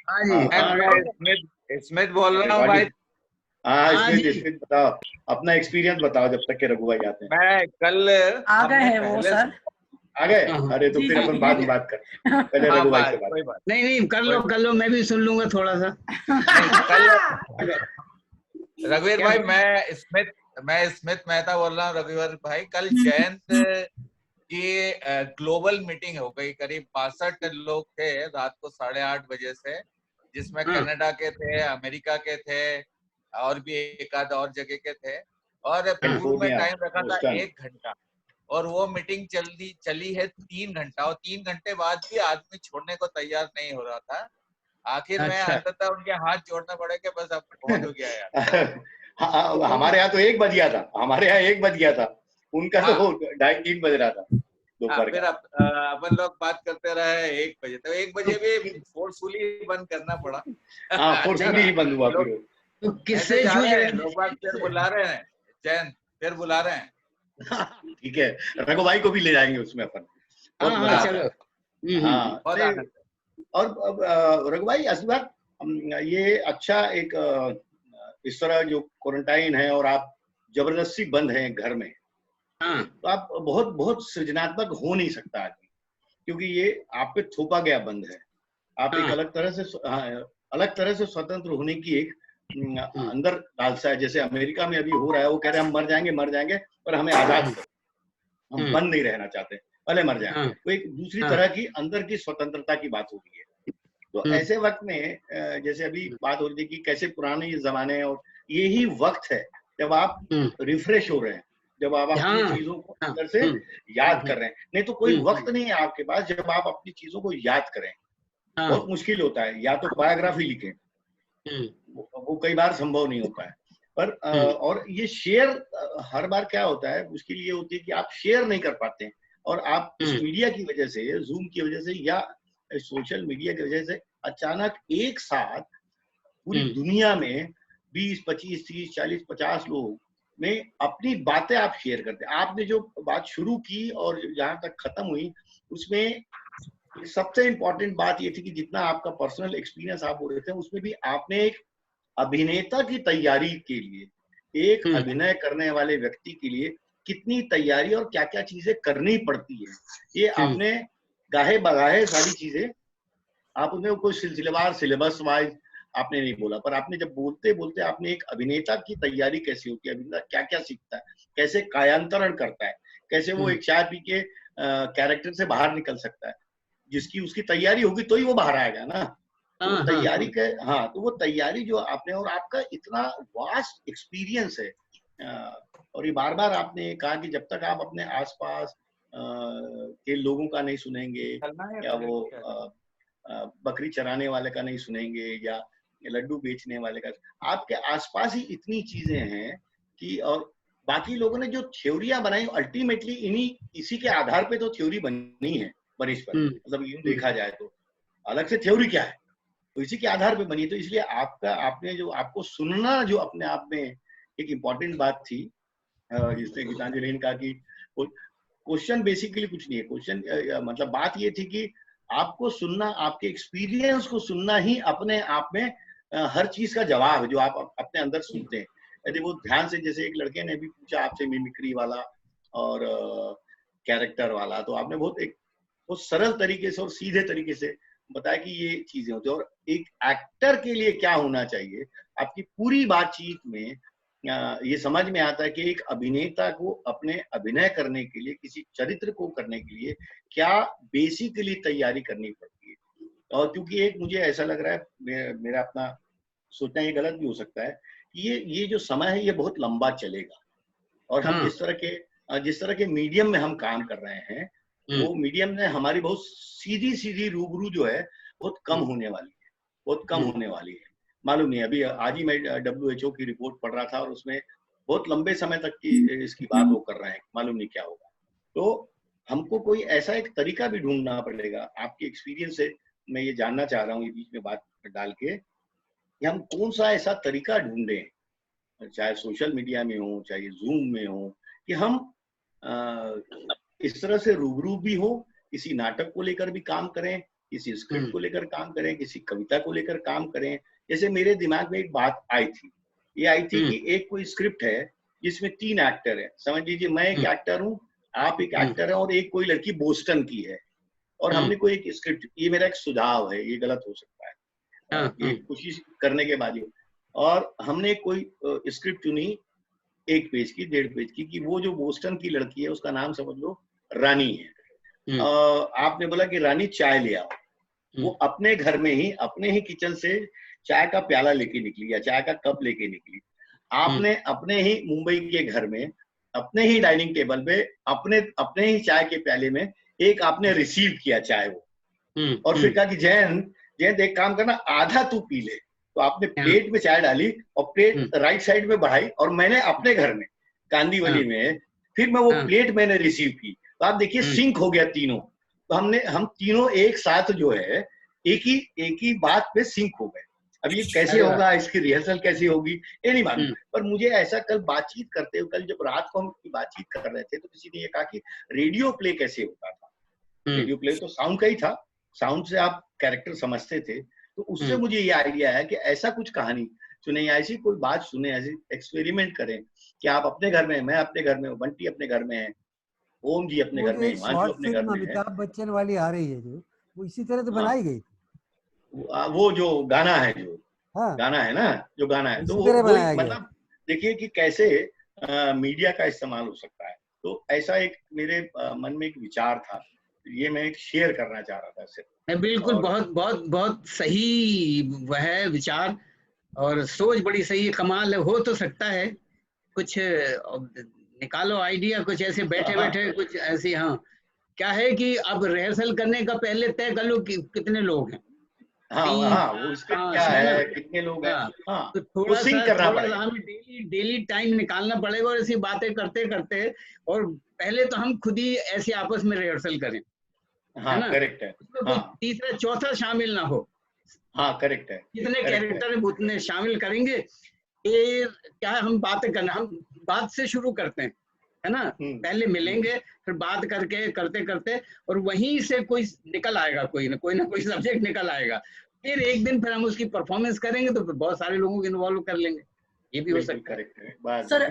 हाँ जी। मैं Smith Smith बोल रहा हूँ भाई। हाँ हाँ स्मिथ, जी। स्मिथ बताओ, अपना एक्सपीरियंस बताओ जब तक के रघु भाई आते हैं। मैं कल आ गए हमने हैं वो पहले सर। आ गए? हाँ, अरे तो जी फिर जी अपन बाद में बात करते हैं, पहले हाँ रघु भाई से बात बात। कोई बात नहीं नहीं, कर लो, मैं भी सुन लूंगा थोड़ा सा। नहीं। कल रघुवीर क्या भाई, मैं स्मिथ मेहता बोल रहा हूँ। रघुवीर भाई, कल जयंत की ग्लोबल मीटिंग हो गई। करीब 62 लोग थे रात को 8:30 बजे से, जिसमें हाँ। कनाडा के थे, अमेरिका के थे, और भी एक आध और जगह के थे। और पूर्व में कैलिफोर्निया, टाइम रखा था बोस्टन। 1 घंटा, और वो मीटिंग चली है 3 घंटा, और 3 घंटे बाद भी आदमी छोड़ने को तैयार नहीं हो रहा था। आखिर में अच्छा। अंततः उनके हाथ जोड़ना पड़े कि बस अब बहुत हो गया यार। हमारे यहाँ तो 1 बज गया था, हमारे यहाँ 1 बज गया था, उनका हाँ। तो 2:30-3 बज रहा था दोपहर फिर का। अपन लोग बात करते रहे 1 बजे, तो 1 बजे भी फोर्सफुली बंद करना पड़ा। हाँ, फोर्सफुली ही बंद हुआ फिर। तो ऐसे किससे जा जूझ रहे रहे हैं लोग, बात फिर बुला रहे हैं, जैन फिर बुला रहे हैं। ठीक है, रघु भाई को भी ले जाएंगे उसमें अपन, बहुत हाँ मजा हाँ, आता चलो। है। हाँ बहुत नहीं, आनंद है। और रघु भाई असली बात, ये अच्छा एक इस तरह जो क्वारंटाइन है और आप जबरदस्ती बंद हैं घर में, हाँ तो आप बहुत बहुत सृजनात्मक हो नहीं सकता आदमी, क्योंकि ये आप पे थोपा गया बंद है। आप एक हाँ। अलग तरह से स्वतंत्र होने की एक अंदर लालसा है। जैसे अमेरिका में अभी हो रहा है, वो कह रहे हैं हम मर जाएंगे पर हमें आजाद करो, हम बंद नहीं रहना चाहते, भले मर जाएं। हाँ तो एक दूसरी हाँ। तरह की अंदर की स्वतंत्रता की बात हो रही है। तो ऐसे वक्त में जैसे अभी बात हो रही थी कि कैसे पुराने ये जमाने, और यही वक्त है जब आप रिफ्रेश हो रहे हैं, जब आप अपनी हाँ चीजों को अंदर से याद कर रहे हैं। नहीं तो कोई वक्त नहीं है आपके पास जब आप अपनी चीजों को याद करें। बहुत मुश्किल होता है, या तो बायोग्राफी लिखें, वो कई बार संभव नहीं होता है। पर और ये शेयर हर बार क्या होता है, मुश्किल ये होती है कि आप शेयर नहीं कर पाते हैं, और आप इस मीडिया की वजह से, जूम की वजह से या सोशल मीडिया की वजह से अचानक एक साथ पूरी दुनिया में 20, 25, 30, 40, 50 लोग में अपनी बातें आप शेयर करते हैं। आपने जो बात शुरू की और जहां तक खत्म हुई, उसमें सबसे इंपॉर्टेंट बात ये थी कि जितना आपका पर्सनल एक्सपीरियंस आप बोल रहे थे, उसमें भी आपने एक अभिनेता की तैयारी के लिए, एक अभिनय करने वाले व्यक्ति के लिए कितनी तैयारी और क्या क्या चीजें करनी पड़ती है, ये आपने गाहे बगाहे सारी चीजें आप उन्हें कोई सिलसिलेवार सिलेबस वाइज आपने नहीं बोला, पर आपने जब बोलते बोलते आपने एक अभिनेता की तैयारी कैसी होती है, अभिनेता क्या क्या सीखता है, कैसे कायांतरण करता है, कैसे वो एक चाय पी के कैरेक्टर से बाहर निकल सकता है, जिसकी उसकी तैयारी होगी तो ही वो बाहर आएगा ना। तो तैयारी के, हाँ, तो वो तैयारी जो आपने, और आपका इतना वास्ट एक्सपीरियंस है, और ये बार बार आपने कहा कि जब तक आप अपने आसपास के लोगों का नहीं सुनेंगे, या वो बकरी चराने वाले का नहीं सुनेंगे, या लड्डू बेचने वाले का, आपके आसपास ही इतनी चीजें हैं कि, और बाकी लोगों ने जो थ्योरियां बनाई अल्टीमेटली इसी के आधार पे तो थ्योरी बनी है बनीश पर, मतलब यूं देखा जाए तो अलग से थ्योरी क्या है, तो इसी के आधार पे बनी। तो इसलिए आपने जो आपको सुनना जो अपने आप में एक इम्पॉर्टेंट बात थी, जिसने गीतांजलि ने कहा कि क्वेश्चन बेसिकली कुछ नहीं है, क्वेश्चन मतलब बात ये थी कि आपको सुनना, आपके एक्सपीरियंस को सुनना ही अपने आप में हर चीज का जवाब है जो आप अपने अंदर सुनते हैं। यदि वो ध्यान से, जैसे एक लड़के ने भी पूछा आपसे मिमिक्री वाला और कैरेक्टर वाला, तो आपने बहुत सरल तरीके से और सीधे तरीके से बताया कि ये चीजें होती है, और एक एक्टर के लिए क्या होना चाहिए। आपकी पूरी बातचीत में ये समझ में आता है कि एक अभिनेता को अपने अभिनय करने के लिए, किसी चरित्र को करने के लिए क्या बेसिकली तैयारी करनी पड़ती है। और क्योंकि एक मुझे ऐसा लग रहा है, मेरा अपना सोचना ये गलत भी हो सकता है कि ये जो समय है ये बहुत लंबा चलेगा, और हम जिस तरह के मीडियम में हम काम कर रहे हैं, वो मीडियम में हमारी बहुत सीधी सीधी रूबरू जो है बहुत कम होने वाली है, बहुत कम होने वाली है। मालूम नहीं, अभी आज ही मैं WHO की रिपोर्ट पढ़ रहा था, और उसमें बहुत लंबे समय तक की इसकी बात वो कर रहे हैं, मालूम नहीं क्या होगा। तो हमको कोई ऐसा एक तरीका भी ढूंढना पड़ेगा। आपके एक्सपीरियंस से मैं ये जानना चाह रहा हूँ, ये बीच में बात डाल के, कि हम कौन सा ऐसा तरीका ढूंढें, चाहे सोशल मीडिया में हो, चाहे जूम में हो, कि हम इस तरह से रूबरू भी हो, किसी नाटक को लेकर भी काम करें, किसी स्क्रिप्ट को लेकर काम करें, किसी कविता को लेकर काम करें। जैसे मेरे दिमाग में एक बात आई थी, ये आई थी कि एक कोई स्क्रिप्ट है जिसमें 3 एक्टर है, समझ लीजिए मैं एक एक्टर हूँ, आप एक एक्टर है और एक कोई लड़की बोस्टन की है, और हमने कोई एक स्क्रिप्ट, ये मेरा एक सुझाव है, ये गलत हो सकता है, ये कोशिश करने के बाद, और हमने कोई स्क्रिप्ट चुनी 1 पेज की, 1.5 पेज की, कि वो जो बोस्टन की लड़की है उसका नाम समझ लो रानी है। आपने बोला कि रानी चाय ले आओ, वो अपने घर में ही, अपने ही किचन से चाय का प्याला लेके निकली या चाय का कप लेके निकली। आपने अपने ही मुंबई के घर में, अपने ही डाइनिंग टेबल पे, अपने ही चाय के प्याले में एक आपने रिसीव किया चाय वो, और फिर कहा कि जयंत एक काम करना, आधा तू पी ले। तो आपने प्लेट में चाय डाली और प्लेट राइट साइड में बढ़ाई, और मैंने अपने घर में कांदीवली में फिर मैं वो प्लेट मैंने रिसीव की। तो आप देखिए सिंक हो गया तीनों। तो हम तीनों एक साथ जो है एक ही बात पे सिंक हो गए। अब ये कैसे होगा, इसकी रिहर्सल कैसे होगी ये नहीं मालूम, पर मुझे ऐसा कल बातचीत करते हुए, कल जब रात को हम बातचीत कर रहे थे तो किसी ने ये कहा कि रेडियो प्ले कैसे होता था। रेडियो प्ले तो साउंड का ही था, साउंड से आप कैरेक्टर समझते थे। तो उससे मुझे ये आइडिया है कि ऐसा कुछ कहानी सुने, ऐसी कोई बात सुने, ऐसे एक्सपेरिमेंट करें कि आप अपने घर में, मैं अपने घर में हूँ, बंटी अपने घर में है, ओम जी अपने घर में, हिमांशु अपने घर में है। अमिताभ बच्चन वाली आ रही है जो, वो इसी तरह तो बनाई गई। वो जो गाना है, जो गाना है ना, जो गाना है, तो वो मतलब देखिए कि कैसे मीडिया का इस्तेमाल हो सकता है। तो ऐसा एक मेरे मन में एक विचार था, ये मैं एक शेयर करना चाह रहा था सिर्फ। बिल्कुल, बहुत बहुत बहुत सही वह विचार और सोच, बड़ी सही, कमाल है। हो तो सकता है, कुछ निकालो आइडिया, कुछ ऐसे बैठे बैठे कुछ ऐसे। हाँ, क्या है कि अब रिहर्सल करने का पहले तय कर लो कि कितने लोग हैं। वो इसका क्या है, कितने लोग हैं, तो थोड़ा सा हमें डेली टाइम निकालना पड़ेगा, और ऐसी बातें करते करते, और पहले तो हम खुद ही ऐसे आपस में रिहर्सल करें। हाँ, करेक्ट है। उसमें तीसरा चौथा शामिल ना हो। हाँ, करेक्ट है। कितने कैरेक्टर है उतने शामिल करेंगे। ये क्या है, हम बातें करना, हम बात से शुरू करते हैं, है ना। पहले मिलेंगे, फिर बात करके करते करते, और वहीं से कोई निकल आएगा, कोई ना कोई सब्जेक्ट निकल आएगा। फिर एक दिन फिर हम उसकी परफॉर्मेंस करेंगे, तो फिर बहुत सारे लोगों को इन्वॉल्व कर लेंगे। ये भी हो सकता है। सर,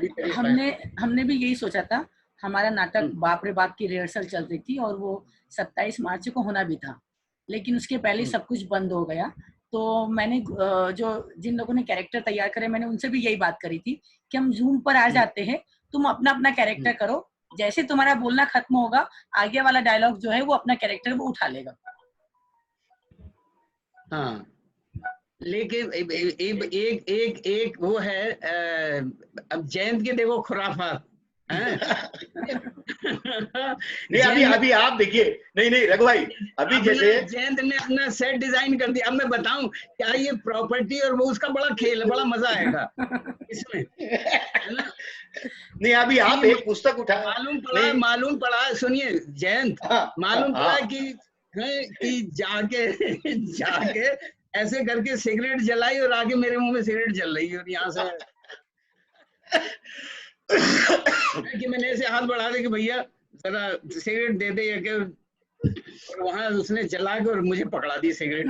हमने भी यही सोचा था। हमारा नाटक बाप रे बाप की रिहर्सल चल रही थी, और वो 27 मार्च को होना भी था, लेकिन उसके पहले सब कुछ बंद हो गया। तो मैंने जो जिन लोगों ने कैरेक्टर तैयार करे, मैंने उनसे भी यही बात करी थी कि हम जूम पर आ जाते हैं, तुम अपना अपना कैरेक्टर करो, जैसे तुम्हारा बोलना खत्म होगा, आगे वाला डायलॉग जो है वो अपना कैरेक्टर वो उठा लेगा। हाँ, लेकिन एक वो है, अब जयंत के देखो खुराफात नहीं, अभी आप देखिए, नहीं रघु भाई, अभी जैसे जयंत ने अपना सेट डिजाइन कर दिया। अब मैं बताऊं क्या, ये प्रॉपर्टी और वो उसका बड़ा खेल है, बड़ा मजा आएगा इसमें, है ना। नहीं, अभी आप एक पुस्तक उठा, मालूम पड़ा, सुनिए जयंत, मालूम पड़ा कि जाके ऐसे करके सिगरेट जलाई, और आगे मेरे मुंह में सिगरेट जल रही है, और यहाँ से कि मैंने ऐसे हाथ बढ़ा दे कि भैया जरा सिगरेट दे दे, और वहां उसने जला के और मुझे पकड़ा दी सिगरेट,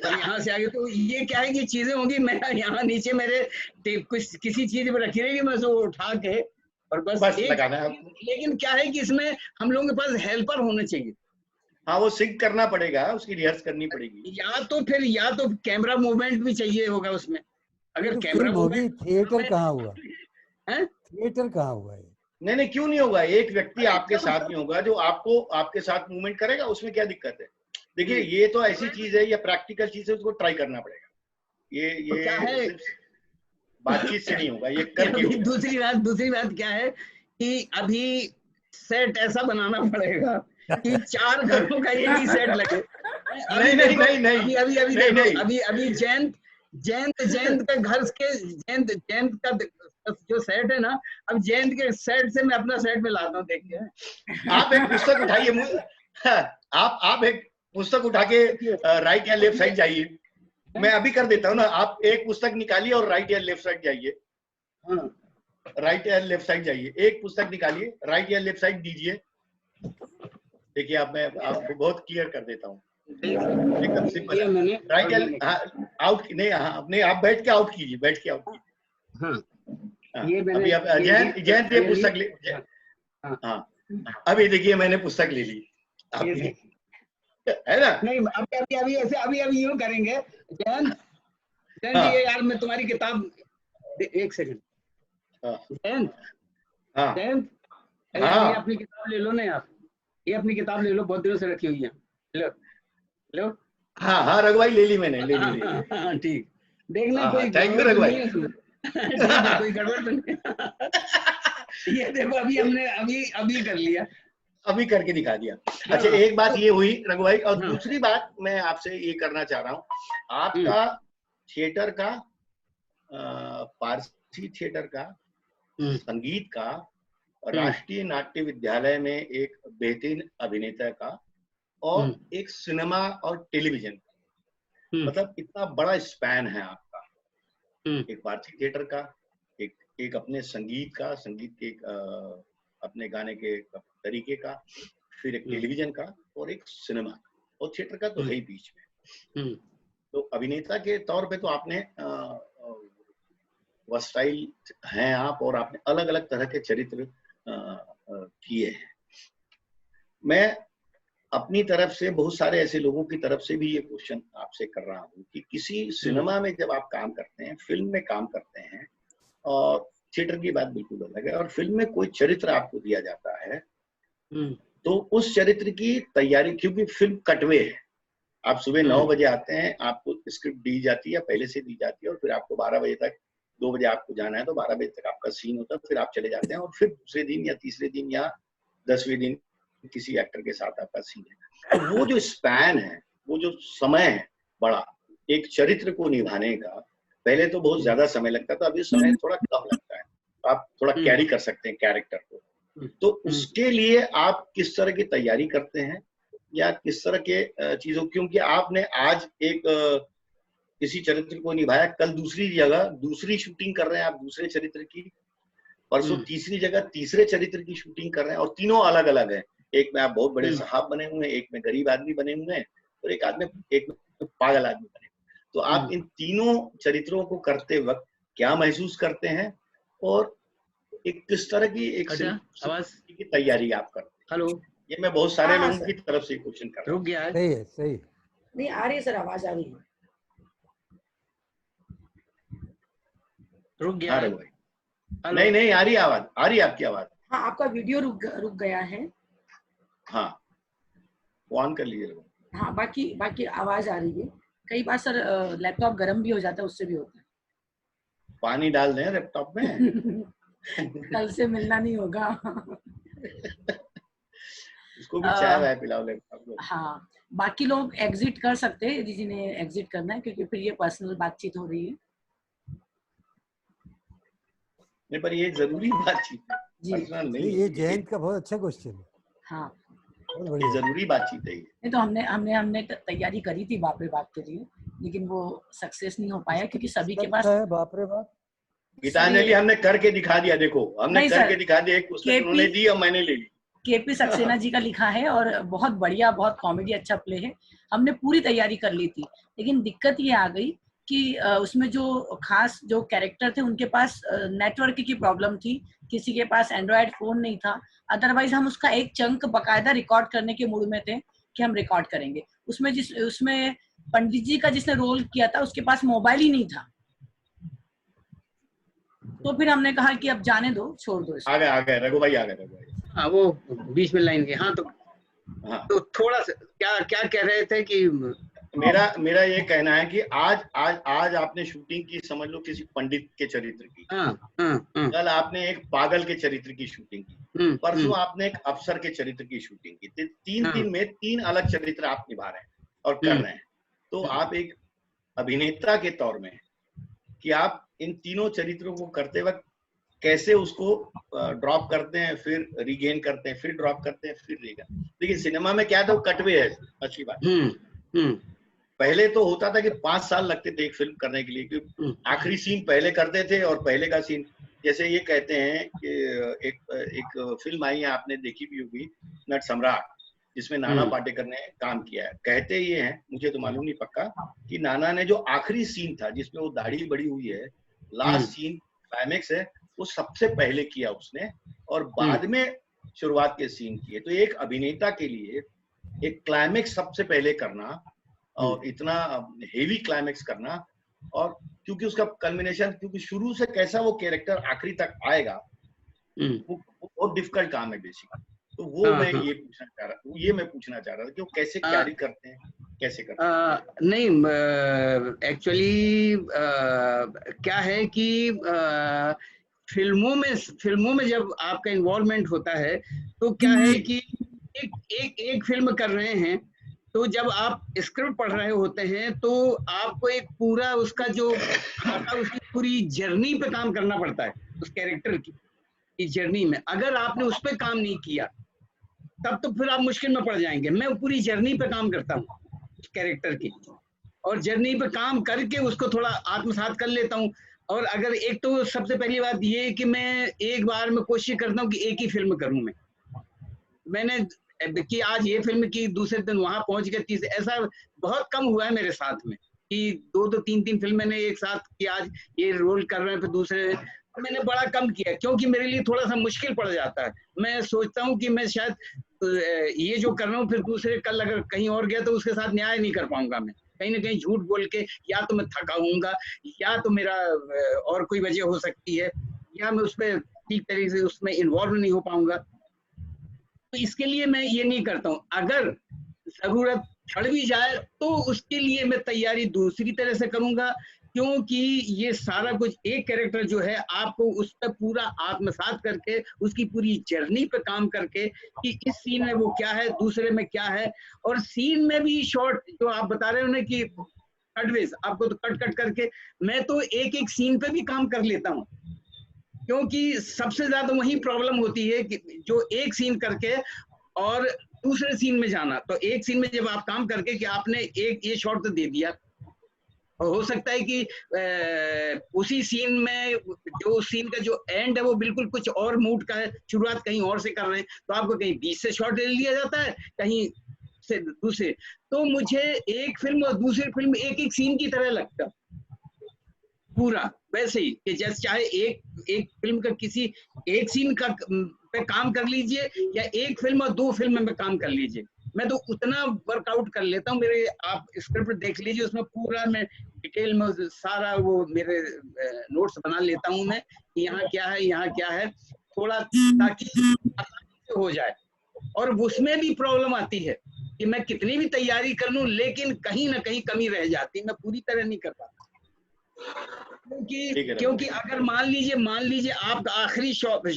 और यहाँ से आगे। तो ये क्या है कि चीजें होंगी, मैं यहाँ नीचे मेरे कुछ किसी चीज में रखी रहेगी, मैं उसको उठा के और बस लगाना है। लेकिन क्या है कि इसमें हम लोगों के पास हेल्पर होने चाहिए। हाँ, वो सिंक करना पड़ेगा, उसकी रिहर्स करनी पड़ेगी, या तो कैमरा मूवमेंट भी चाहिए होगा उसमें। अगर तो कैमरा मूवमेंट, थिएटर कहाँ हुआ है? थिएटर कहाँ हुआ है? नहीं, क्यों नहीं होगा, एक व्यक्ति आपके साथ में होगा जो आपके साथ मूवमेंट करेगा, उसमें क्या दिक्कत है। देखिए, ये तो ऐसी चीज है, या प्रैक्टिकल चीज है, उसको ट्राई करना पड़ेगा। ये क्या है, बातचीत से नहीं होगा, ये करके। दूसरी बात क्या है कि अभी सेट ऐसा बनाना पड़ेगा कि 4 घरों का एक ही सेट लगे। नहीं, अभी जयंत का घर के, जयंत का जो सेट है ना, अब जयंत के सेट से मैं अपना सेट में लाता हूँ। देखिए, आप एक पुस्तक उठाइए, आप एक पुस्तक उठा के राइट या लेफ्ट साइड जाइए। मैं अभी कर देता हूँ ना, आप एक पुस्तक निकालिए और राइट या लेफ्ट साइड जाइए। राइट या लेफ्ट साइड जाइए, एक पुस्तक निकालिए, राइट या लेफ्ट साइड दीजिए। देखिए, मैं आपको बहुत क्लियर कर देता हूँ। एकदम सिंपल है। राइट, आउट नहीं, नहीं आप बैठ के आउट कीजिए, बैठ के आउट कीजिए। हाँ, ये मैंने अभी आप जयंत ये पुस्तक ले, हाँ अभी देखिए मैंने पुस्तक ले ली है ना। नहीं अभी ऐसे अभी यूं करेंगे जयंत ये यार मैं तुम्हारी किताब, एक सेकंड जयंत, ये अपनी किताब ले लो ना आप, ये अपनी किताब ले लो, बहुत दिनों से रखी हुई है, लो। हाँ रघु भाई ले ली मैंने, ले ली। हाँ ठीक, देखना कोई थैंक यू रघु भाई। कोई गड़बड़ तो नहीं। ये देखो अभी हमने अभी कर लिया, अभी करके दिखा दिया। अच्छा एक बात ये हुई रघु भाई, और दूसरी बात मैं आपसे ये करना चाह रहा हूँ, आपका थिएटर का, पारसी थिएटर का, संगीत का, राष्ट्रीय नाट्य विद्यालय में एक बेहतरीन अभिनेता का, और एक सिनेमा और टेलीविजन का, मतलब इतना बड़ा स्पैन है आपका। एक पारसी थिएटर का, एक अपने संगीत का, संगीत के अपने गाने के तरीके का, फिर एक टेलीविजन का, और एक सिनेमा का, और थिएटर का तो है ही बीच में। तो अभिनेता के तौर पे तो आपने वर्सटाइल हैं आप, और आपने अलग अलग तरह के चरित्र किए हैं। मैं अपनी तरफ से, बहुत सारे ऐसे लोगों की तरफ से भी ये क्वेश्चन आपसे कर रहा हूँ कि किसी सिनेमा में जब आप काम करते हैं, फिल्म में काम करते हैं, और थिएटर की बात बिल्कुल अलग है, और फिल्म में कोई चरित्र आपको दिया जाता है, तो उस चरित्र की तैयारी, क्योंकि फिल्म कटवे है, आप सुबह 9 बजे आते हैं, आपको स्क्रिप्ट दी जाती है, पहले से दी जाती है, और फिर आपको 12 बजे तक, 2 बजे आपको जाना है तो 12 बजे तक आपका सीन होता है, फिर आप चले जाते हैं, और फिर दूसरे दिन या तीसरे दिन या 10वें दिन किसी एक्टर के साथ आपका सीन है। तो वो जो स्पैन है, वो जो समय है बड़ा, एक चरित्र को निभाने का, पहले तो बहुत ज्यादा समय लगता था, अभी समय थोड़ा कम लगता है, आप थोड़ा कैरी कर सकते हैं कैरेक्टर को। तो उसके लिए आप किस तरह की तैयारी करते हैं, या किस तरह के चीजों, क्योंकि आपने आज एक किसी चरित्र को निभाया, कल दूसरी जगह दूसरी शूटिंग कर रहे हैं आप दूसरे चरित्र की, परसों तीसरी जगह तीसरे चरित्र की शूटिंग कर रहे हैं, और तीनों अलग अलग है। एक में आप बहुत बड़े साहब बने हुए हैं, एक में गरीब आदमी बने हुए हैं, और एक में पागल आदमी बने। तो आप इन तीनों चरित्रों को करते वक्त क्या महसूस करते हैं, और एक किस तरह की एक की तैयारी आप करते हैं? हेलो, ये मैं बहुत सारे लोगों की तरफ से क्वेश्चन कर रहा हूँ। रुक गया है, सही है, सही नहीं आ रही है सर, आवाज आ रही है, रुक गया है। नहीं आ रही आवाज, आ रही आपकी आवाज। हाँ आपका वीडियो रुक गया है। हाँ वो ऑन कर लीजिए। हाँ बाकी आवाज आ रही है। कई बार सर लैपटॉप गर्म भी हो जाता है, उससे भी होता है। पानी डाल दें लैपटॉप में। कल से मिलना नहीं होगा। उसको भी चाय वाय पिलाओ लैपटॉप को। हाँ बाकी लोग एग्जिट कर सकते हैं जिन्हें एग्जिट करना है, क्योंकि फिर ये पर्सनल बातचीत हो रही है। नहीं पर ये जरूरी बातचीत है, पर्सनल नहीं। ये जयंत का बहुत अच्छा क्वेश्चन है। हाँ ये जरूरी बातचीत है। नहीं तो हमने तैयारी करी थी बाप रे बाप के लिए, लेकिन वो सक्सेस नहीं हो पाया, क्योंकि सभी के पास बाप रे बाप। गीतांजलि हमने करके दिखा दिया, देखो हमने करके दिखा दिया, एक पुस्तक उन्होंने दी और मैंने ले ली। केपी सक्सेना जी का लिखा है, और बहुत बढ़िया, बहुत कॉमेडी अच्छा प्ले है। हमने पूरी तैयारी कर ली थी, लेकिन दिक्कत ये आ गई कि उसमें जो खास जो कैरेक्टर थे उनके पास नेटवर्क की प्रॉब्लम थी, किसी के पास एंड्रॉयड फोन नहीं था। अदरवाइज हम उसका एक चंक बकायदा रिकॉर्ड करने के मूड में थे कि हम रिकॉर्ड करेंगे। उसमें पंडित जी का जिसने रोल किया था उसके पास मोबाइल ही नहीं था, तो फिर हमने कहा कि अब जाने दो, छोड़ दो इसको। आ गए रघु भाई, आ गए। हाँ वो बीच में लाइन के। हाँ तो थोड़ा सा क्या कह रहे थे कि मेरा ये कहना है कि आज आपने शूटिंग की, समझ लो किसी पंडित के चरित्र की। कल आपने एक पागल के चरित्र की शूटिंग की, परसों आपने एक अफसर के चरित्र की शूटिंग की। 3 दिन में 3 अलग चरित्र आप निभा रहे हैं और कर रहे हैं। तो आप एक अभिनेता के तौर में कि आप इन तीनों चरित्रों को करते वक्त कैसे उसको ड्रॉप करते हैं, फिर रिगेन करते हैं, फिर ड्रॉप करते हैं, फिर रिगेन। लेकिन सिनेमा में क्या था, वो कटवे है, अच्छी बात। पहले तो होता था कि 5 साल लगते थे एक फिल्म करने के लिए, क्योंकि आखिरी सीन पहले करते थे, और पहले का सीन, जैसे ये कहते हैं कि एक फिल्म आई है, आपने देखी भी होगी, नट सम्राट, जिसमें नाना पाटेकर ने काम किया है। कहते ये हैं, मुझे तो मालूम नहीं पक्का, कि नाना ने जो आखिरी सीन था जिसमें वो दाढ़ी बड़ी हुई है, लास्ट सीन क्लाइमेक्स है, वो सबसे पहले किया उसने और बाद में शुरुआत के सीन किए। तो एक अभिनेता के लिए एक क्लाइमेक्स सबसे पहले करना और इतना हेवी क्लाइमेक्स करना, और क्योंकि उसका कल्मिनेशन, क्योंकि शुरू से कैसा वो कैरेक्टर आखिरी तक आएगा, वो बहुत डिफिकल्ट काम है बेसिकली। तो वो मैं ये पूछना चाह रहा था कि वो कैसे कैरी करते हैं, कैसे करते हैं? नहीं, एक्चुअली क्या है कि फिल्मों में जब आपका इन्वॉल्वमेंट होता है तो क्या है कि एक फिल्म कर रहे हैं, तो जब आप स्क्रिप्ट पढ़ रहे होते हैं तो आपको एक पूरा उसका जो उसकी पूरी जर्नी पे काम करना पड़ता है, उस कैरेक्टर की जर्नी में। अगर आपने उस पर काम नहीं किया तब तो फिर आप मुश्किल में पड़ जाएंगे। मैं पूरी जर्नी पे काम करता हूँ उस कैरेक्टर की, और जर्नी पे काम करके उसको थोड़ा आत्मसात कर लेता हूँ। और अगर एक तो सबसे पहली बात ये कि मैं एक बार में कोशिश करता हूँ कि एक ही फिल्म करूँ। मैंने कि आज ये फिल्म की, दूसरे दिन वहां पहुंच गए, तीसरे, ऐसा बहुत कम हुआ है मेरे साथ में कि 2-2, 3-3 फिल्म मैंने एक साथ की। आज ये रोल कर रहे हैं फिर दूसरे, मैंने बड़ा कम किया क्योंकि मेरे लिए थोड़ा सा मुश्किल पड़ जाता है। मैं सोचता हूँ कि मैं शायद ये जो कर रहा हूँ फिर दूसरे कल अगर कहीं और गया तो उसके साथ न्याय नहीं कर पाऊंगा। मैं कहीं ना कहीं झूठ बोल के, या तो मैं थका हूँगा, या तो मेरा और कोई वजह हो सकती है, या मैं उसमें ठीक तरीके से उसमें इन्वॉल्व नहीं हो पाऊंगा। तो इसके लिए मैं ये नहीं करता हूँ। अगर जरूरत पड़ भी जाए तो उसके लिए मैं तैयारी दूसरी तरह से करूंगा, क्योंकि ये सारा कुछ एक कैरेक्टर जो है आपको उस पर पूरा आत्मसात करके, उसकी पूरी जर्नी पे काम करके कि इस सीन में वो क्या है, दूसरे में क्या है, और सीन में भी शॉर्ट जो आप बता रहे हो ना कि कटवेज, आपको तो कट करके, मैं तो एक एक सीन पे भी काम कर लेता हूँ, क्योंकि सबसे ज्यादा वही प्रॉब्लम होती है कि जो एक सीन करके और दूसरे सीन में जाना। तो एक सीन में जब आप काम करके कि आपने एक ये शॉट तो दे दिया, और हो सकता है कि उसी सीन में जो सीन का जो एंड है वो बिल्कुल कुछ और मूड का है, शुरुआत कहीं और से कर रहे हैं, तो आपको कहीं बीच से शॉट ले लिया जाता है, कहीं से दूसरे। तो मुझे एक फिल्म और दूसरी फिल्म एक एक सीन की तरह लगता है पूरा, वैसे ही कि जैसे चाहे एक फिल्म का किसी एक सीन का पे काम कर लीजिए, या एक फिल्म और 2 फिल्म में काम कर लीजिए, मैं तो उतना वर्कआउट कर लेता हूँ। मेरे आप स्क्रिप्ट देख लीजिए, उसमें पूरा मैं डिटेल में सारा वो मेरे नोट्स बना लेता हूँ मैं कि यहाँ क्या है, यहाँ क्या है, थोड़ा ताकि आसानी से हो जाए। और उसमें भी प्रॉब्लम आती है कि मैं कितनी भी तैयारी कर लूँ लेकिन कहीं ना कहीं कमी रह जाती, मैं पूरी तरह नहीं कर पाता। क्योंकि अगर मान लीजिए आप आखिरी शॉट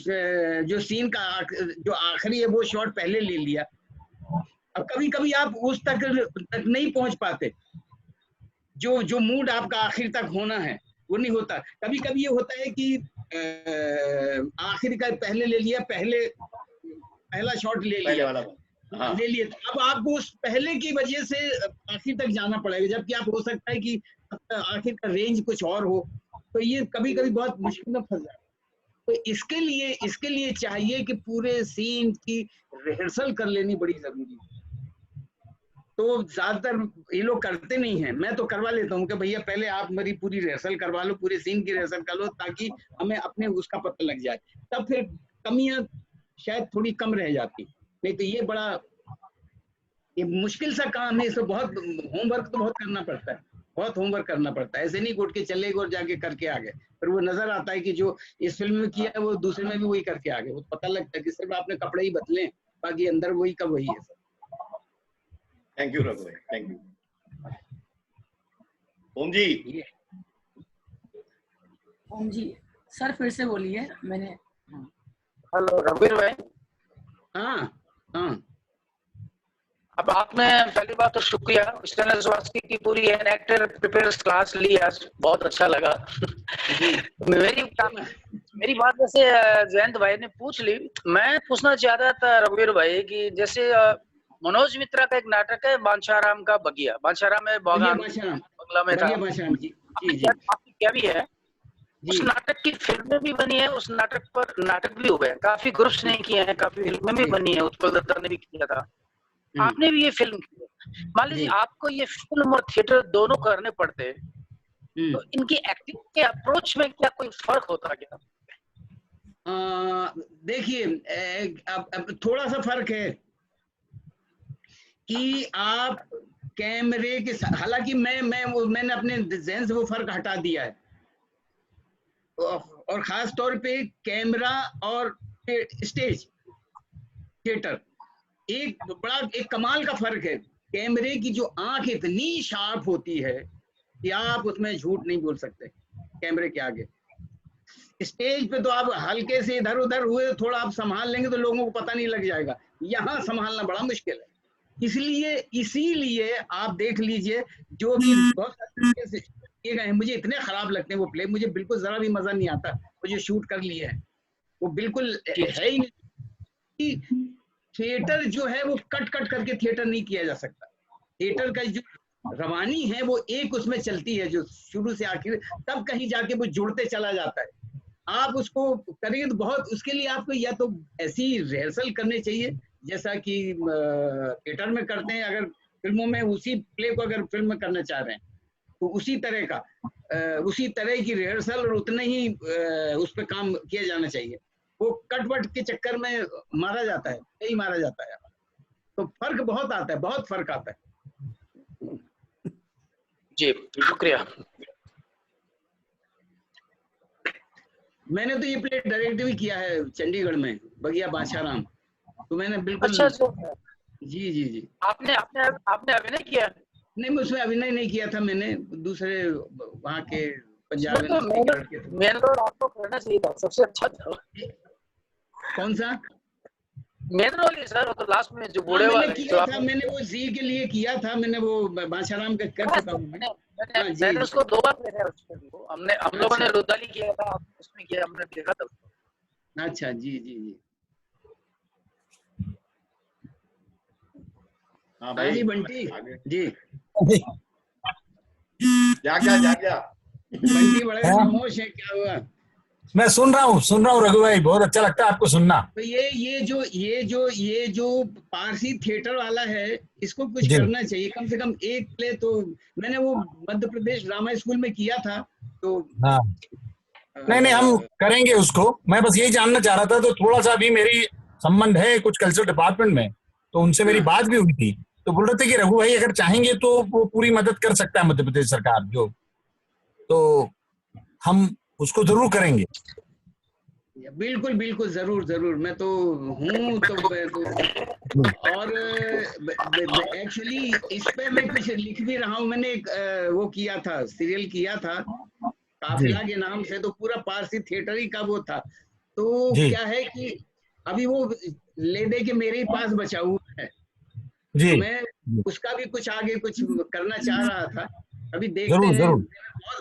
जो सीन का जो आखिरी है वो शॉट पहले ले लिया, अब कभी कभी आप उस तक नहीं पहुंच पाते, जो मूड आपका आखिर तक होना है वो नहीं होता। कभी कभी ये होता है कि आखिर का पहले ले लिया, पहला शॉट ले लिया, ले लिए, तो अब आपको उस पहले की वजह से आखिर तक जाना पड़ेगा, जबकि आप हो सकता है कि आखिर का रेंज कुछ और हो, तो ये कभी कभी बहुत मुश्किल में फंस जाता है। तो इसके लिए चाहिए कि पूरे सीन की रिहर्सल कर लेनी बड़ी जरूरी है। तो ज्यादातर ये लोग करते नहीं है, मैं तो करवा लेता हूँ कि भैया पहले आप मेरी पूरी रिहर्सल करवा लो, पूरे सीन की रिहर्सल कर लो, ताकि हमें अपने उसका पता लग जाए, तब फिर कमियां शायद थोड़ी कम रह जाती। नहीं तो ये मुश्किल सा काम है, इसमें बहुत होमवर्क तो बहुत करना पड़ता है, बहुत होमवर्क करना पड़ता है। ऐसे नहीं उठ के चले गए और जाके करके आ गए, फिर वो नजर आता है कि जो इस फिल्म में किया है वो दूसरे में भी वही करके आ गए, वो पता लगता है कि सिर्फ आपने कपड़े ही बदले, बाकी अंदर वही का वही है। थैंक यू रघु भाई, thank you. Om ji sir फिर से बोलिए। मैंने हेलो रघुवीर भाई। हाँ अब आपने पहली बात तो शुक्रिया, स्टेनिस्लॉवस्की की पूरी एन एक्टर प्रिपेयर्स क्लास ली आज, बहुत अच्छा लगा। मेरी बात जैसे जयंत भाई ने पूछ ली, मैं पूछना चाहता था रघुवीर भाई कि जैसे मनोज मित्रा का एक नाटक है बांछाराम का बगिया, बांछाराम में बंगला में था, क्या भी है, उस नाटक की फिल्में भी बनी है, उस नाटक पर नाटक भी हुए हैं, काफी ग्रुप्स ने किए हैं, काफी फिल्में भी बनी है, उत्पल दत्ता ने भी किया था। आपने भी ये फिल्म की, मान लीजिए आपको ये फिल्म और थिएटर दोनों करने पड़ते, तो इनकी एक्टिंग के अप्रोच में क्या कोई फर्क होता क्या? देखिए, अब थोड़ा सा फर्क है कि आप कैमरे के साथ, हालांकि मैंने अपने जहन से वो फर्क हटा दिया है, और खास तौर पे कैमरा और स्टेज थिएटर एक कमाल का फर्क है। कैमरे की जो आंख इतनी शार्प होती है कि आप उसमें झूठ नहीं बोल सकते कैमरे के आगे। स्टेज पे तो आप हल्के से इधर उधर हुए, थोड़ा आप संभाल लेंगे तो लोगों को पता नहीं लग जाएगा, यहाँ संभालना बड़ा मुश्किल है। इसीलिए आप देख लीजिए, जो भी बहुत तरीके से किए गए हैं, मुझे इतने खराब लगते हैं वो प्ले, मुझे बिल्कुल जरा भी मजा नहीं आता। वो जो शूट कर लिए हैं वो बिल्कुल है ही नहीं। थिएटर जो है वो कट करके थिएटर नहीं किया जा सकता। थिएटर का जो रवानी है वो एक उसमें चलती है, जो शुरू से आखिर, तब कहीं जाके वो जुड़ते चला जाता है। आप उसको करेंगे तो बहुत, उसके लिए आपको या तो ऐसी रिहर्सल करनी चाहिए जैसा कि थिएटर में करते हैं, अगर फिल्मों में उसी प्ले को अगर फिल्म में करना चाह रहे हैं तो उसी तरह की रिहर्सल और उतने ही उस पर काम किया जाना चाहिए। वो कट के चक्कर में मारा जाता है, यही मारा जाता है, तो फर्क बहुत आता है, बहुत फर्क आता है। जी शुक्रिया। मैंने तो ये प्ले डायरेक्ट भी किया है चंडीगढ़ में, बगिया बादशाहराम, तो मैंने बिल्कुल। अच्छा, जी आपने अभिनय किया? नहीं, मैं उसमें अभिनय नहीं किया था, मैंने दूसरे वहाँ के पंजाब में मेन रोल आपको करना चाहिए था, सबसे अच्छा था। कौन सा मेन रोल है सर? वो तो लास्ट में जो बूढ़े वाले किया था, मैंने वो जी के लिए किया था, मैंने वो बादशाहराम का कर चुका हूँ। मैंने उसको 2 बार देखा उसको, हम लोगों ने रुदाली किया था, उसमें किया, हमने देखा था उसको। अच्छा, जी हाँ भाई जी बंटी जी। क्या बंटी बड़े खामोश है, क्या हुआ? मैं सुन रहा हूँ रघु भाई, बहुत अच्छा लगता है आपको सुनना। तो ये जो पारसी थिएटर वाला है, इसको कुछ करना चाहिए, कम से कम एक प्ले तो। मैंने वो मध्य प्रदेश ड्रामा स्कूल में किया था, तो हाँ नहीं हम करेंगे उसको। मैं बस यही जानना चाह रहा था, तो थोड़ा सा भी मेरी संबंध है कुछ कल्चर डिपार्टमेंट में, तो उनसे मेरी बात भी हुई थी, तो बोल रहे थे कि रघु भाई अगर चाहेंगे तो वो पूरी मदद कर सकता है मध्य प्रदेश सरकार जो, तो हम उसको जरूर करेंगे। बिल्कुल जरूर, मैं तो हूँ तो। और एक्चुअली इस पे मैं कुछ लिख भी रहा हूँ। मैंने एक वो किया था, सीरियल किया था काफिला के नाम से, तो पूरा पारसी थिएटर ही का वो था। तो क्या है कि अभी वो ले दे के मेरे ही पास बचा हुआ है, तो मैं उसका भी कुछ आगे कुछ करना चाह रहा था। अभी देखते हैं,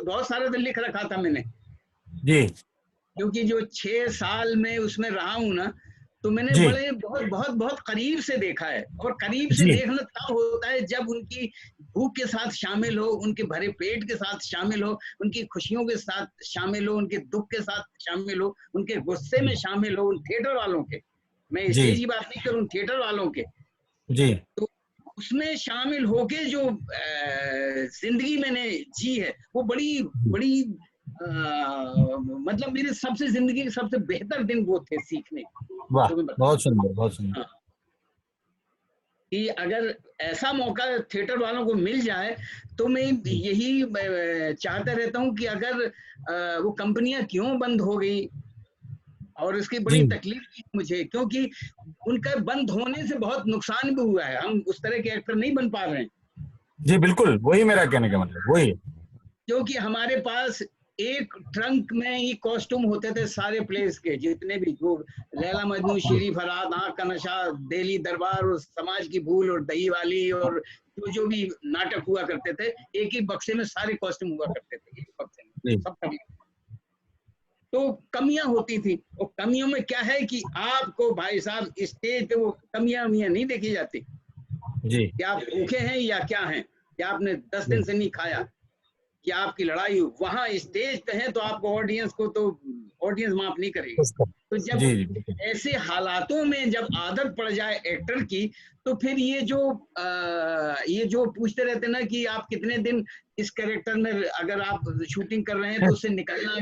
बहुत सारा तो लिख रखा था मैंने जी, क्योंकि जो 6 साल में उसमें रहा हूं ना, तो मैंने बहुत करीब से देखा है। और करीब से देखना तब होता है जब उनकी भूख के साथ शामिल हो, उनके भरे पेट के साथ शामिल हो, उनकी खुशियों के साथ शामिल हो, उनके दुख के साथ शामिल हो, उनके गुस्से में शामिल हो, उन थिएटर वालों के, मैं स्टेज की बात नहीं करूं, थिएटर वालों के जी, तो उसमें शामिल होके जो जिंदगी मैंने जी है, वो बड़ी मतलब मेरे सबसे जिंदगी के सबसे बेहतर दिन वो थे सीखने। वाह, बहुत सुंदर। कि अगर ऐसा मौका थिएटर वालों को मिल जाए, तो मैं यही चाहता रहता हूँ कि अगर वो कंपनियां क्यों बंद हो गई, और इसकी बड़ी तकलीफ थी मुझे, क्योंकि उनका बंद होने से बहुत नुकसान भी हुआ है। हम उस तरह के एक्टर नहीं बन पा रहे हैं। जी बिल्कुल, वही मेरा कहने का मतलब वही, क्योंकि हमारे पास एक ट्रंक में ही कॉस्ट्यूम होते थे सारे प्लेस के, जितने भी, जो लैला मजनू, शीरी फराद, आँख का नशा, दिल्ली दरबार, और समाज की भूल, और दही वाली, और जो भी नाटक हुआ करते थे, एक ही बक्से में सारे कॉस्ट्यूम हुआ करते थे, एक बक्से में सब कमी। तो कमियां होती थी, और कमियों में क्या है कि आपको भाई साहब स्टेज पे वो कमियां नहीं देखी जाती जी, क्या आप भूखे हैं या क्या हैं, क्या आपने 10 दिन से नहीं खाया, कि आपकी लड़ाई हो, वहां स्टेज पे है तो आपको ऑडियंस को तो ऑडियंस माफ नहीं करेगी। तो जब ऐसे हालातों में जब आदत पड़ जाए एक्टर की, तो फिर ये जो पूछते रहते ना कि आप कितने दिन इस कैरेक्टर में अगर आप शूटिंग कर रहे हैं तो उससे निकलना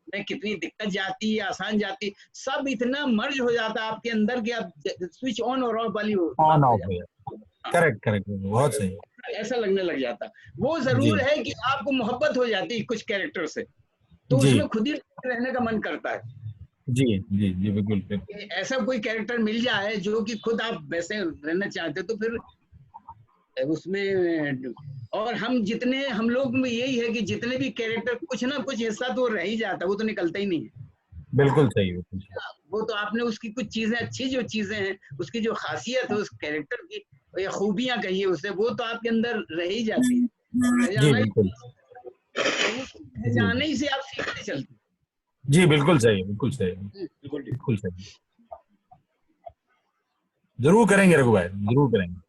में कितनी दिक्कत जाती है, आसान जाती, सब इतना मर्ज हो जाता है आपके अंदर कि आप स्विच ऑन और ऑफ वाली हो। ऑन ऑफ, करेक्ट करेक्ट, बहुत सही, ऐसा लगने लग जाता। वो जरूर है कि आपको मोहब्बत हो जाती है कुछ कैरेक्टर से, तो उसमें खुद ही रहने का मन करता है। जी जी जी बिल्कुल। ऐसा कोई कैरेक्टर मिल जाए जो कि खुद आप वैसे रहना चाहते, तो फिर उसमें, और हम लोग में यही है कि जितने भी कैरेक्टर कुछ ना कुछ हिस्सा तो रह ही जाता है, वो तो निकलता ही नहीं है। बिल्कुल सही, बिल्कुल। वो तो आपने उसकी कुछ चीजें, अच्छी जो चीजें हैं, उसकी जो खासियत है उस कैरेक्टर की या खूबियां कहिए उससे, वो तो आपके अंदर रह ही जाती है। जी बिल्कुल, जाने ही से आप सीखते चलते। जी बिल्कुल सही, बिल्कुल सही, बिल्कुल सही। जरूर करेंगे रघु भाई, जरूर करेंगे।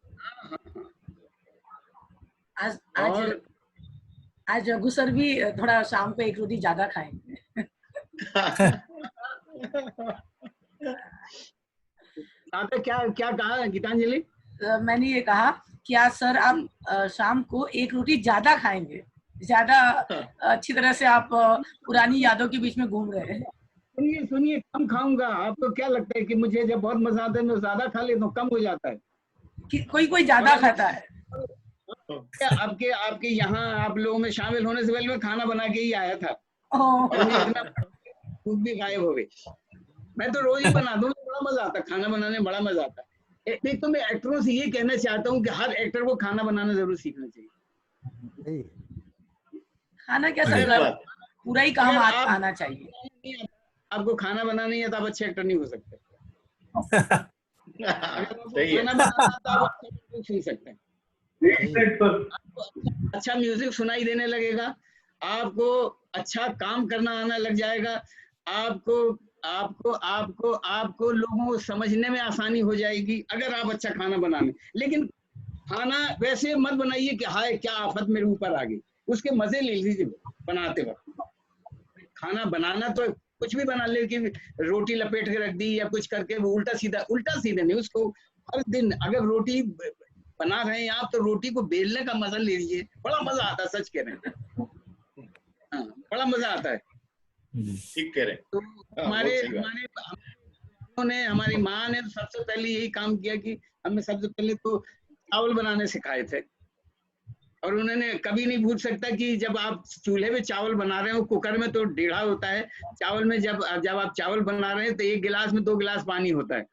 आज रघु सर भी थोड़ा शाम को एक रोटी ज्यादा खाएंगे। क्या कहा गीतांजलि? मैंने ये कहा कि आज सर आप शाम को एक रोटी ज्यादा खाएंगे, ज्यादा अच्छी तरह से आप पुरानी यादों के बीच में घूम रहे हैं। सुनिए, कम खाऊंगा। आपको क्या लगता है कि मुझे जब बहुत मजा आता है मैं ज्यादा खा लेता हूँ, कम हो जाता है? कि कोई ज्यादा खाता है। आपके यहाँ आप लोगों में शामिल होने से पहले मैं खाना बना के ही आया था और इतना भूख भी गायब हो गई। मैं तो रोज ही बना दूं, बड़ा मजा आता है खाना बनाने में, बड़ा मजा आता है। एक तो मैं एक्टरों से ये कहना चाहता हूँ कि हर एक्टर को खाना बनाना जरूर सीखना चाहिए। खाना क्या सर, पूरा ही काम आना चाहिए। आपको खाना बनाना नहीं है तो आप अच्छे एक्टर नहीं हो सकते। खाना बनाना तो आप सीख सकते हैं। अच्छा म्यूजिक सुनाई देने लगेगा, आपको अच्छा काम करना आना लग जाएगा, आपको आपको आपको आपको लोगों को समझने में आसानी हो जाएगी अगर आप अच्छा खाना बनाने। लेकिन खाना वैसे मत बनाइए कि हाय क्या आफत मेरे ऊपर आ गई, उसके मजे ले लीजिए बनाते वक्त। खाना बनाना तो कुछ भी बना ले, कि रोटी लपेट के रख दी या कुछ करके, वो उल्टा सीधा नहीं, उसको हर दिन अगर रोटी बना रहे हैं आप तो रोटी को बेलने का मजा ले लीजिए, बड़ा मजा आता है। सच कह रहे हैं, हाँ बड़ा मजा आता है। ठीक कह रहे हैं। तो हमारी माँ ने सबसे पहले यही काम किया कि हमें सबसे पहले तो चावल बनाने सिखाए थे, और उन्होंने कभी नहीं भूल सकता कि जब आप चूल्हे पे चावल बना रहे हो, कुकर में तो डेढ़ा होता है चावल में, जब आप चावल बना रहे हैं तो 1 गिलास में 2 गिलास पानी होता है।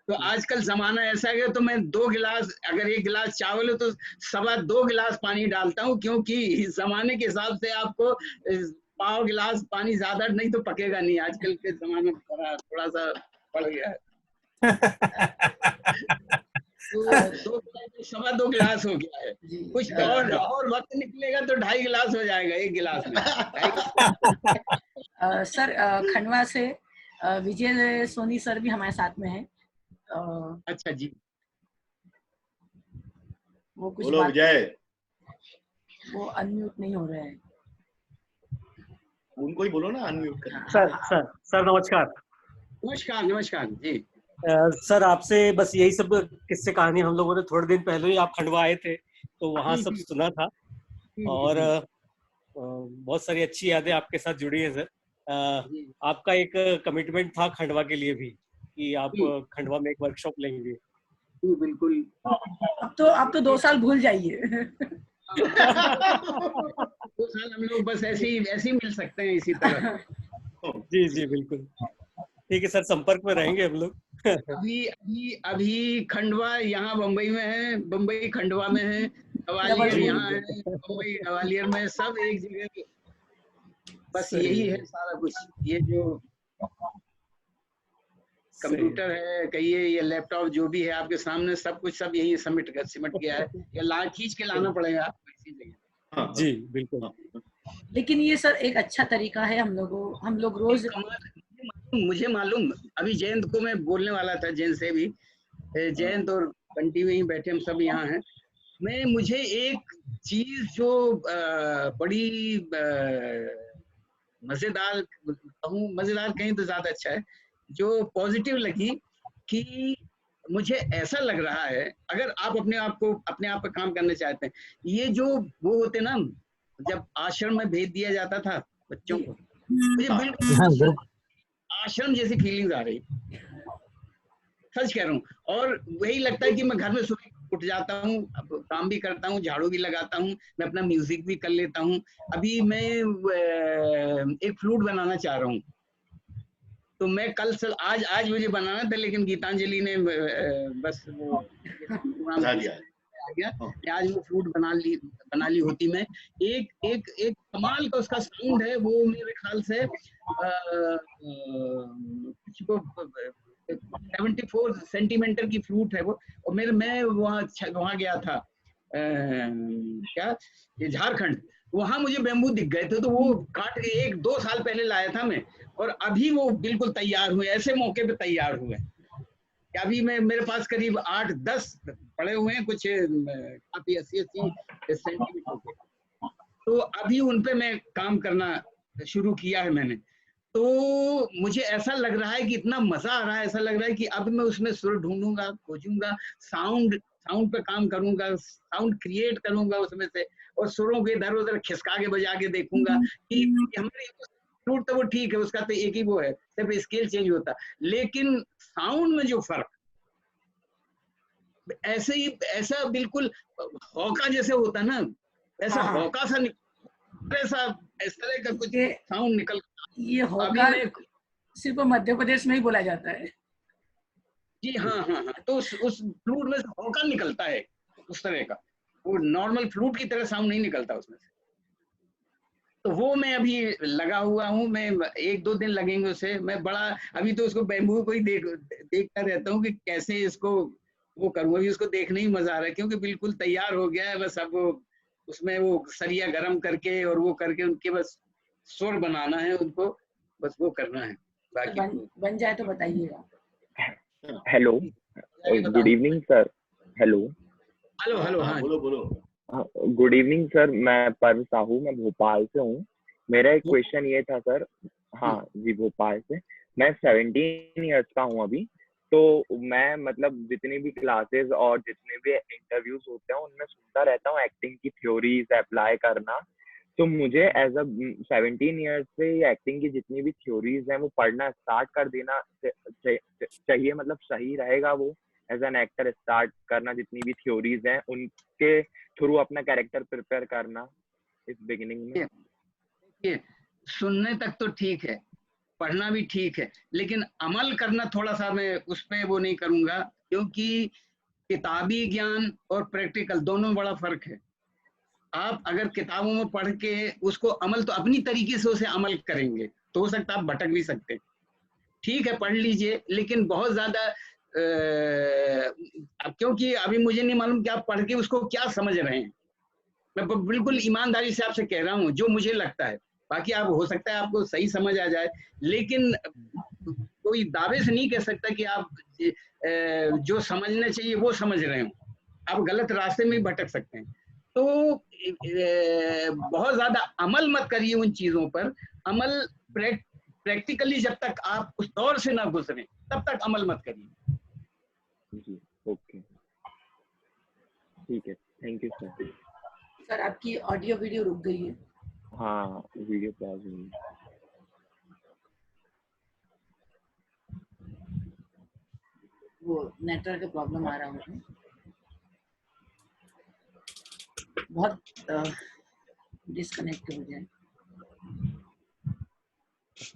तो आजकल जमाना ऐसा है तो मैं 2 गिलास, अगर 1 गिलास चावल है तो 2.25 गिलास पानी डालता हूँ, क्योंकि जमाने के हिसाब से आपको 1/4 गिलास पानी ज्यादा नहीं तो पकेगा नहीं। आजकल के जमाने में थोड़ा सा बढ़ गया है। तो 2.25 गिलास हो गया है। कुछ और वक्त निकलेगा तो 2.5 गिलास हो जाएगा 1 गिलास में। सर खंडवा से विजय सोनी सर भी हमारे साथ में है। अच्छा जी, वो कुछ बोलो विजय। वो अनम्यूट नहीं हो रहे हैं, उनको ही बोलो ना अनम्यूट करना। सर नमस्कार। नमस्कार जी। सर आपसे बस यही सब किस्से कहानी हम लोगों ने थोड़े दिन पहले ही, आप खंडवा आए थे तो वहाँ सब सुना था, और बहुत सारी अच्छी यादें आपके साथ जुड़ी है सर। आपका एक कमिटमेंट था खंडवा के लिए भी कि आप खंडवा में एक वर्कशॉप लेंगे। बिल्कुल। अब तो 2 साल भूल जाइए। 2 साल हम लोग बस ऐसे ही मिल सकते हैं इसी तरह। जी बिल्कुल, ठीक है सर, संपर्क में रहेंगे हम लोग। अभी खंडवा यहाँ बम्बई में है, बम्बई खंडवा में है, ग्वालियर यहाँ है, बम्बई ग्वालियर में, सब एक जगह। बस यही है सारा कुछ। ये जो कंप्यूटर है कहिए या लैपटॉप जो भी है आपके सामने, सब कुछ सब यही सिमट गया है, या लाल खींच के लाना पड़ेगा आपको इसी जगह। जी बिल्कुल। लेकिन ये सर एक अच्छा तरीका है, हम लोग रोज, मुझे मालूम, अभी जयंत को मैं बोलने वाला था, जयंत से भी, जयंत और बंटी में ही बैठे हम सब यहाँ हैं। मुझे एक चीज जो बड़ी मजेदार कहूँ, मजेदार कहीं तो ज्यादा अच्छा है, जो पॉजिटिव लगी कि मुझे ऐसा लग रहा है, अगर आप अपने आप पे काम करना चाहते हैं, ये जो वो होते ना जब आश्रम में भेज दिया जाता था बच्चों को, मुझे बिल्कुल आश्रम जैसी फीलिंग्स आ रही, सच कह रहा हूँ। और वही लगता है कि मैं घर में सुबह उठ जाता हूँ, काम भी करता हूँ, झाड़ू भी लगाता हूँ, मैं अपना म्यूजिक भी कर लेता हूँ। अभी मैं एक फ्लूट बनाना चाह रहा हूँ, तो मैं कल से आज मुझे बनाना था, लेकिन गीतांजलि ने बस वो बता दिया, आज वो फ्लूट बना ली होती मैं। एक कमाल का उसका साउंड है, वो मेरे ख्याल से 74 सेंटीमीटर की फ्लूट है वो। और मैं वहाँ गया था क्या ये झारखंड, वहां मुझे बेम्बू दिख गए थे, तो वो काट के 1-2 साल पहले लाया था मैं, और अभी वो बिल्कुल तैयार हुए, ऐसे मौके पे तैयार हुए। अभी मेरे पास करीब 8-10 पड़े हुए हैं, कुछ काफी 80 सेंटीमीटर के, तो अभी उन पे मैं काम करना शुरू किया है मैंने। तो मुझे ऐसा लग रहा है कि इतना मजा आ रहा है, ऐसा लग रहा है कि अब मैं उसमें सुर ढूंढूंगा, खोजूंगा, साउंड पे काम करूंगा, साउंड क्रिएट करूंगा उसमें से, और सुरों को इधर उधर खिसका के बजा के देखूंगा कि हमारे फ्लूट तो वो ठीक है, उसका तो एक ही वो है, सिर्फ स्केल चेंज होता, लेकिन साउंड में जो फर्क, ऐसा बिल्कुल हौका जैसे होता ना, ऐसा हौका सा इस तरह का कुछ साउंड निकल। ये हौका सिर्फ मध्य प्रदेश में ही बोला जाता है। जी हाँ, तो उस फ्लूट में से हौका निकलता है उस तरह का, वो नॉर्मल फ्लूट की तरह साउंड नहीं निकलता उसमें से। तो वो मैं अभी लगा हुआ हूँ, मैं 1-2 दिन लगेंगे उसे, मैं बड़ा अभी तो उसको बैम्बू को ही देखता रहता हूँ कि कैसे इसको वो करूँ। अभी उसको देखने ही मजा आ रहा है, क्योंकि बिल्कुल तैयार हो गया है, बस अब उसमें वो सरिया गरम करके और वो करके उनके बस सुर बनाना है, उनको बस वो करना है। बाकी बन जाए तो बताइएगा। Hello, good evening sir. Hello. हाँ बोलो। गुड इवनिंग सर, मैं पर्व साहू, मैं भोपाल से हूँ। मेरा एक क्वेश्चन ये था सर, हाँ जी भोपाल से, मैं 17 इयर्स का हूँ अभी। तो मैं मतलब जितनी भी क्लासेस और जितने भी इंटरव्यूज होते हैं उनमें सुनता रहता हूँ एक्टिंग की थ्योरीज अप्लाई करना। तो मुझे एज अ 17 इयर्स से एक्टिंग की जितनी भी थ्योरीज हैं वो पढ़ना स्टार्ट कर देना चाहिए, मतलब सही रहेगा वो एज एन एक्टर स्टार्ट करना, जितनी भी थ्योरीज हैं उनके थ्रू अपना कैरेक्टर प्रिपेयर करना इस बिगिनिंग में? देखिए, सुनने तक तो ठीक है, पढ़ना भी ठीक है, लेकिन अमल करना थोड़ा सा मैं उस पे वो नहीं करूंगा, क्योंकि किताबी ज्ञान और प्रैक्टिकल दोनों में बड़ा फर्क है। आप अगर किताबों में पढ़ के उसको अमल, तो अपनी तरीके से उसे अमल करेंगे तो हो सकता है आप भटक भी सकते हैं। ठीक है, पढ़ लीजिए, लेकिन बहुत ज्यादा क्योंकि अभी मुझे नहीं मालूम कि आप पढ़ के उसको क्या समझ रहे हैं। मैं बिल्कुल ईमानदारी से आपसे कह रहा हूँ जो मुझे लगता है, बाकी आप हो सकता है आपको सही समझ आ जाए, लेकिन कोई दावे से नहीं कह सकता कि आप जो समझना चाहिए वो समझ रहे हो, आप गलत रास्ते में भटक सकते हैं। तो बहुत ज्यादा अमल मत करिए उन चीजों पर। अमल प्रैक्टिकली जब तक आप उस दौर से ना गुजरे तब तक अमल मत करिए। जी ओके, ठीक है, थैंक यू सर। सर आपकी ऑडियो वीडियो रुक गई है। हाँ, वीडियो पॉज हो गई। वो नेटवर्क का प्रॉब्लम आ रहा है, बहुत डिस्कनेक्ट हो जाए।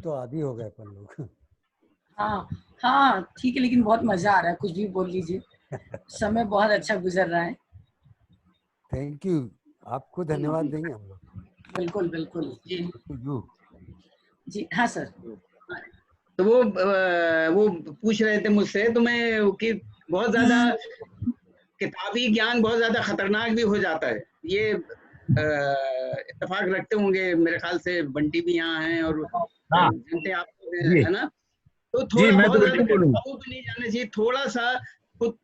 तो आदी हो गए अपन लोग। हाँ ठीक है, लेकिन बहुत मजा आ रहा है, कुछ भी बोल लीजिए। समय बहुत अच्छा गुजर रहा है। थैंक यू, आपको धन्यवाद देंगे हम लोग। बिल्कुल बिल्कुल जी। हाँ सर। तो वो पूछ रहे थे मुझसे, तो मैं कि बहुत ज्यादा किताबी ज्ञान बहुत ज्यादा खतरनाक भी हो जाता है। ये इत्तेफाक रखते होंगे मेरे ख्याल से, बंटी भी यहाँ हैं और जनते आप है ना, तो थोड़ा बहुत ज्यादा किताबों पे नहीं जाना चाहिए, थोड़ा सा खुद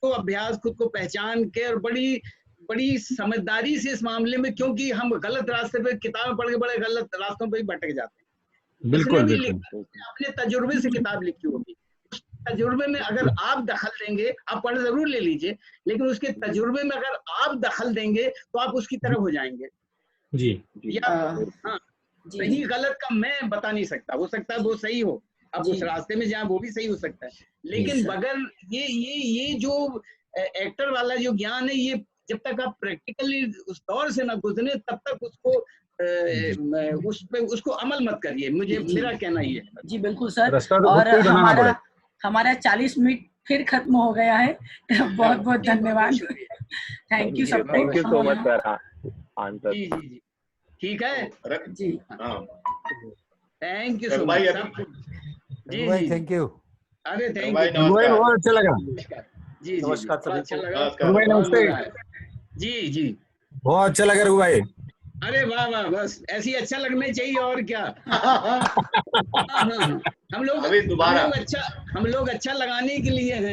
को अभ्यास, खुद को पहचान के और बड़ी बड़ी समझदारी से इस मामले में, क्योंकि हम गलत रास्ते पे किताबें पढ़ के बड़े गलत रास्तों पे ही भटक जाते हैं। बिल्कुल उसने भी बिल्कुल अपने तजुर्बे से किताब लिखी होगी, उस तजुर्बे में अगर आप दखल देंगे, आप पढ़ जरूर ले लीजिए, लेकिन उसके तजुर्बे में अगर आप दखल देंगे तो आप उसकी तरफ हो जाएंगे जी। या हाँ, सही गलत का मैं बता नहीं सकता, हो सकता है वो सही हो, अब उस रास्ते में जाए वो भी सही हो सकता है, लेकिन बगैर ये जो एक्टर वाला जो ज्ञान है, ये जब तक आप प्रैक्टिकली उस दौर से ना गुजरे तब तक उसको उसको अमल मत करिए। मुझे मेरा कहना ये है। जी बिल्कुल सर। और हमारा 40 मिनट फिर खत्म हो गया है। बहुत बहुत धन्यवाद। थैंक यू सब। Thank you so much sir answer. जी जी जी ठीक है जी। थैंक यू सो मच जी भाई, थैंक यू। अरे थैंक यू, बहुत अच्छा लगा जी नमस्कार सभी। अच्छा लगा भाई, नमस्ते जी जी बहुत अच्छा लगा रघु भाई। अरे वाह वाह, बस ऐसे ही अच्छा लगना चाहिए और क्या। हम लोग अच्छा लगाने के लिए हैं।